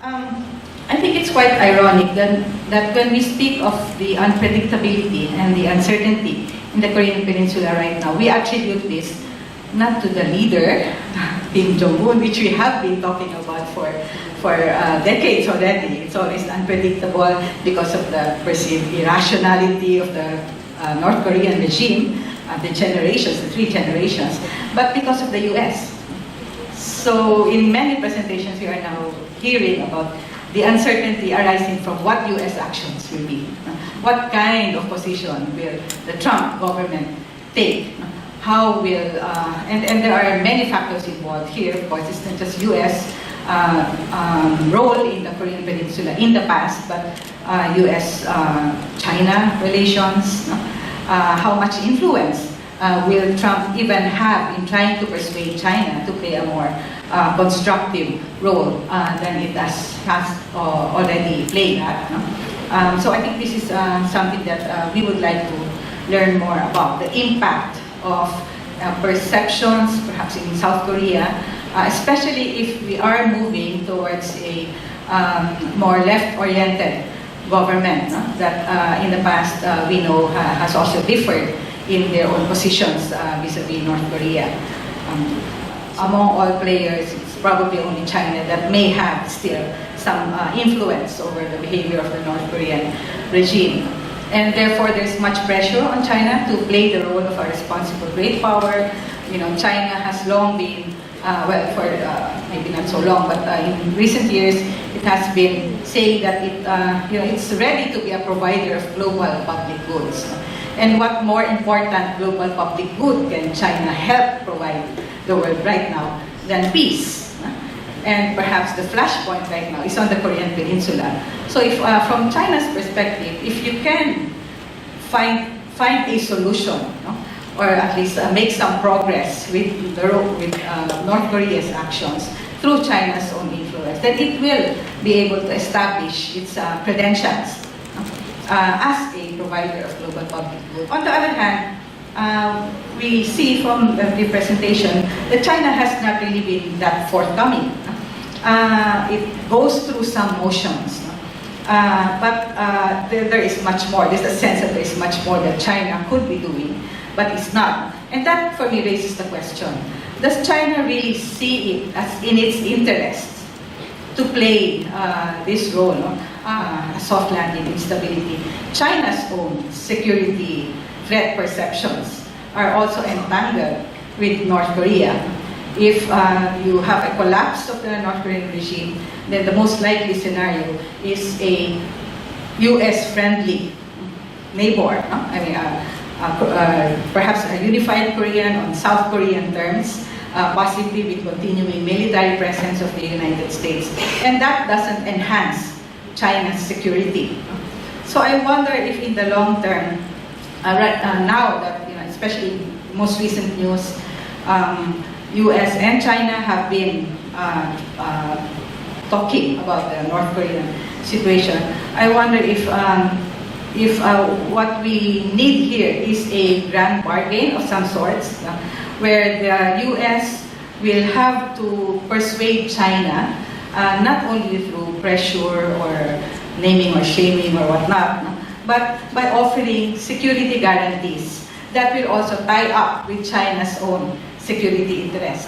Um, I think it's quite ironic that when we speak of the unpredictability and the uncertainty in the Korean Peninsula right now, we attribute this not to the leader, Kim Jong-un, which we have been talking about for decades already. It's always unpredictable because of the perceived irrationality of the North Korean regime, the generations, the three generations, but because of the US. So in many presentations, we are now hearing about the uncertainty arising from what US actions will be. What kind of position will the Trump government take? How will, and there are many factors involved here. Of course, it's not just US role in the Korean Peninsula in the past, but US-China relations. How much influence will Trump even have in trying to persuade China to play a more constructive role than it has already played at? So I think this is something that we would like to learn more about, the impact of perceptions, perhaps in South Korea, especially if we are moving towards a more left-oriented government that in the past we know has also differed in their own positions vis-a-vis North Korea. Among all players, it's probably only China that may have still some influence over the behavior of the North Korean regime. And therefore, there's much pressure on China to play the role of a responsible great power. You know, China has long been, well, for maybe not so long, but in recent years, it has been saying that it's ready to be a provider of global public goods. And what more important global public good can China help provide the world right now than peace? And perhaps the flashpoint right now is on the Korean Peninsula. So if, from China's perspective, if you can find a solution, or at least make some progress with North Korea's actions through China's own influence, then it will be able to establish its credentials as a provider of global public good. On the other hand, we see from the presentation that China has not really been that forthcoming. It goes through some motions, but there is much more. There's a sense that there is much more that China could be doing, but it's not. And that, for me, raises the question, does China really see it as in its interest to play this role, a soft landing instability? China's own security threat perceptions are also entangled with North Korea. If you have a collapse of the North Korean regime, then the most likely scenario is a US-friendly neighbor. I mean, perhaps a unified Korean on South Korean terms, possibly with continuing military presence of the United States. And that doesn't enhance China's security. So I wonder if in the long term, now that, especially most recent news, US and China have been talking about the North Korean situation. I wonder if what we need here is a grand bargain of some sorts, where the US will have to persuade China, not only through pressure or naming or shaming or whatnot, but by offering security guarantees that will also tie up with China's own security interests,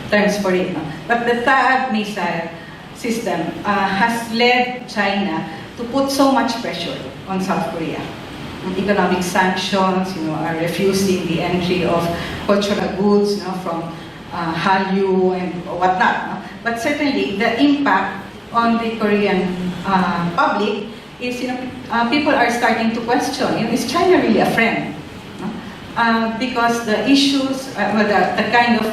terms for it. But the THAAD missile system has led China to put so much pressure on South Korea. Economic sanctions, are refusing the entry of cultural goods, from Hallyu and whatnot. But certainly the impact on the Korean public is, people are starting to question, is China really a friend? Because the issues, the kind of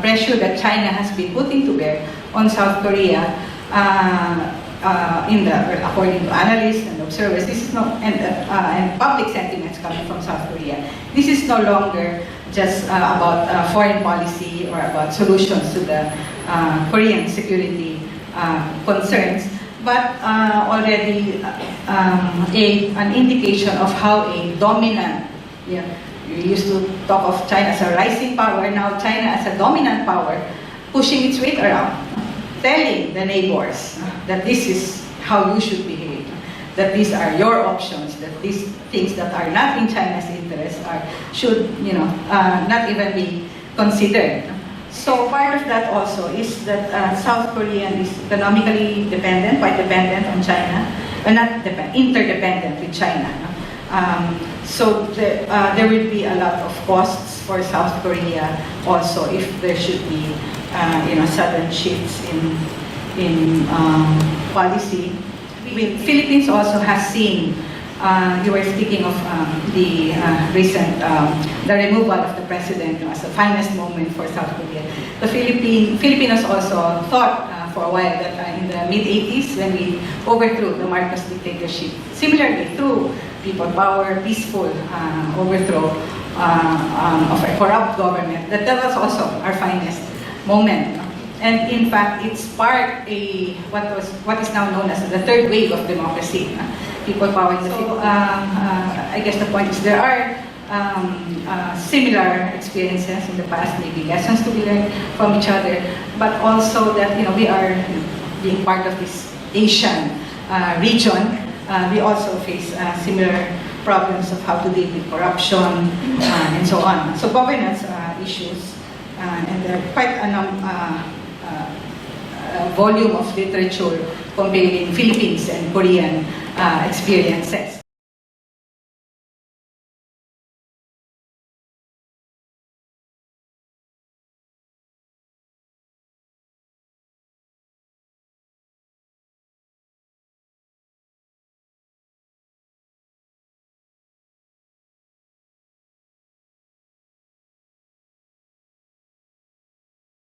pressure that China has been putting to bear on South Korea, according to analysts and observers, this is not, and public sentiments coming from South Korea, this is no longer just about foreign policy or about solutions to the Korean security concerns, but already an indication of how a dominant, we used to talk of China as a rising power, now China as a dominant power, pushing its weight around. telling the neighbors that this is how you should behave, that these are your options, that these things that are not in China's interest should, not even be considered. So part of that also is that South Korea is economically dependent, quite dependent on China, not interdependent with China. So there will be a lot of costs for South Korea also if there should be, sudden shifts in policy. Philippines also has seen. You were speaking of the recent, the removal of the president as the finest moment for South Korea. The Filipinos also thought for a while that in the mid-80s, when we overthrew the Marcos dictatorship, similarly through people power, peaceful overthrow of a corrupt government, that was also our finest moment. And in fact, it sparked what is now known as the third wave of democracy. People power in the Philippines. I guess the point is there are similar experiences in the past, maybe lessons to be learned from each other, but also that we are being part of this Asian region. We also face similar problems of how to deal with corruption and so on. So governance issues, and there are quite a volume of literature comparing Philippines and Korean experiences.